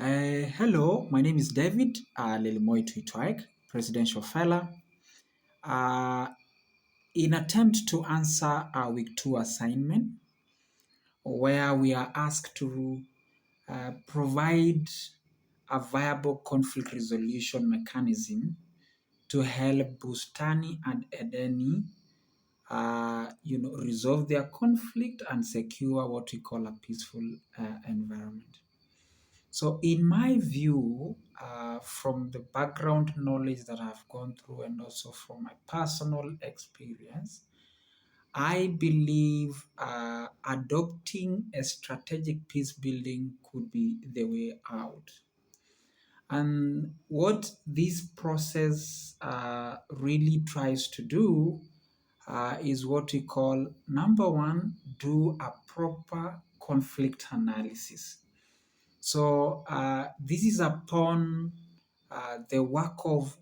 Hello, my name is David Lelimoy Tuitwaik, Presidential Fellow. In attempt to answer our week 2 assignment, where we are asked to provide a viable conflict resolution mechanism to help Bustani and Edeni resolve their conflict and secure what we call a peaceful environment. So in my view, from the background knowledge that I've gone through and also from my personal experience, I believe adopting a strategic peace building could be the way out. And what this process really tries to do is what we call, number one, do a proper conflict analysis. So this is upon the work of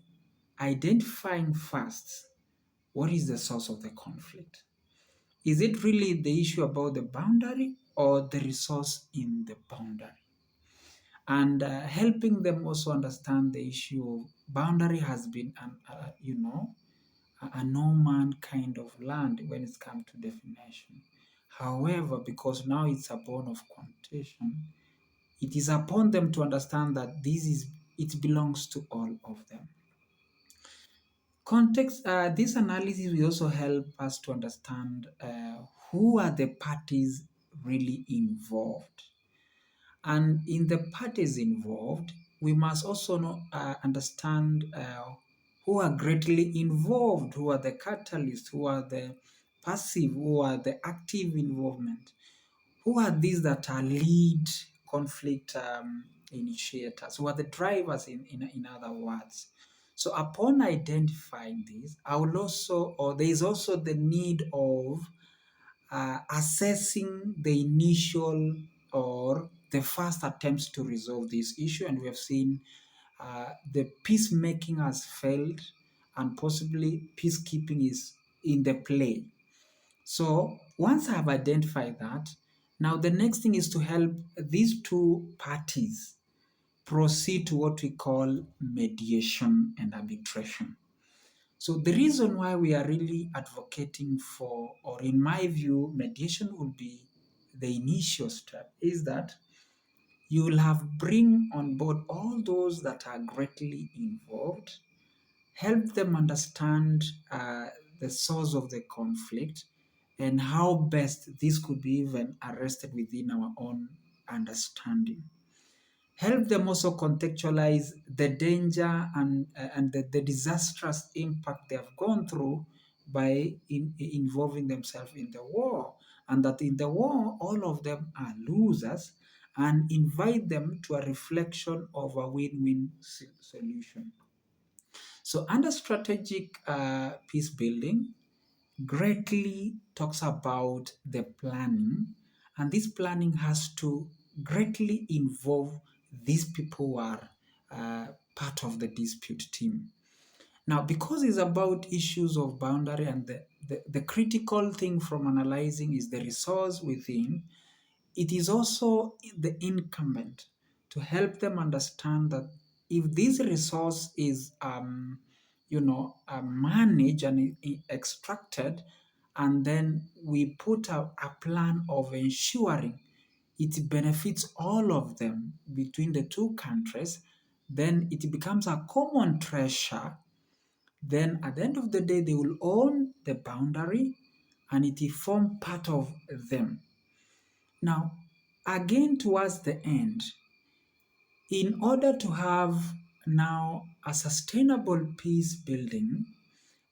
identifying first what is the source of the conflict. Is it really the issue about the boundary or the resource in the boundary? And helping them also understand the issue of boundary has been, a no man kind of land when it's come to definition. However, because now it's a bone of contention, it is upon them to understand that it belongs to all of them. This analysis will also help us to understand who are the parties really involved. And in the parties involved, we must also understand who are greatly involved, who are the catalysts, who are the passive, who are the active involvement. Who are these that are lead conflict initiators? Who are the drivers, in other words? So upon identifying this, there is also the need of assessing the initial or the first attempts to resolve this issue. And we have seen the peacemaking has failed and possibly peacekeeping is in the play. So once I have identified that, now the next thing is to help these two parties proceed to what we call mediation and arbitration. So the reason why we are really advocating for, or in my view, mediation would be the initial step, is that you will have bring on board all those that are greatly involved, help them understand the source of the conflict, and how best this could be even arrested within our own understanding. Help them also contextualize the danger and the disastrous impact they have gone through by involving themselves in the war, and that in the war all of them are losers, and invite them to a reflection of a win-win solution. So under strategic peace building, greatly talks about the planning, and this planning has to greatly involve these people who are part of the dispute team. Now, because it's about issues of boundary, and the critical thing from analyzing is the resource within, it is also the incumbent to help them understand that if this resource is managed and extracted, and then we put a plan of ensuring it benefits all of them between the two countries, then it becomes a common treasure. Then at the end of the day, they will own the boundary and it will form part of them. Now, again, towards the end, in order to have now a sustainable peace building,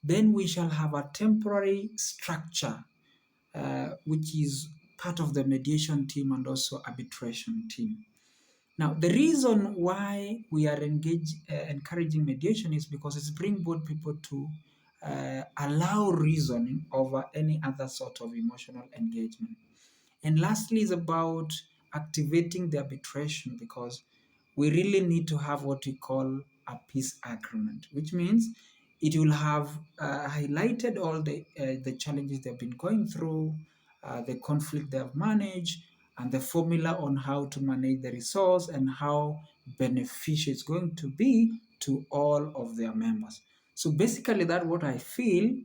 then we shall have a temporary structure, which is part of the mediation team and also arbitration team. Now, the reason why we are encouraging mediation is because it's bring both people to allow reasoning over any other sort of emotional engagement. And lastly is about activating the arbitration, because we really need to have what we call a peace agreement, which means it will have highlighted all the challenges they've been going through, the conflict they have managed, and the formula on how to manage the resource and how beneficial it's going to be to all of their members. So basically, that what I feel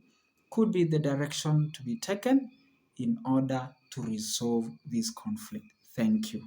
could be the direction to be taken in order to resolve this conflict. Thank you.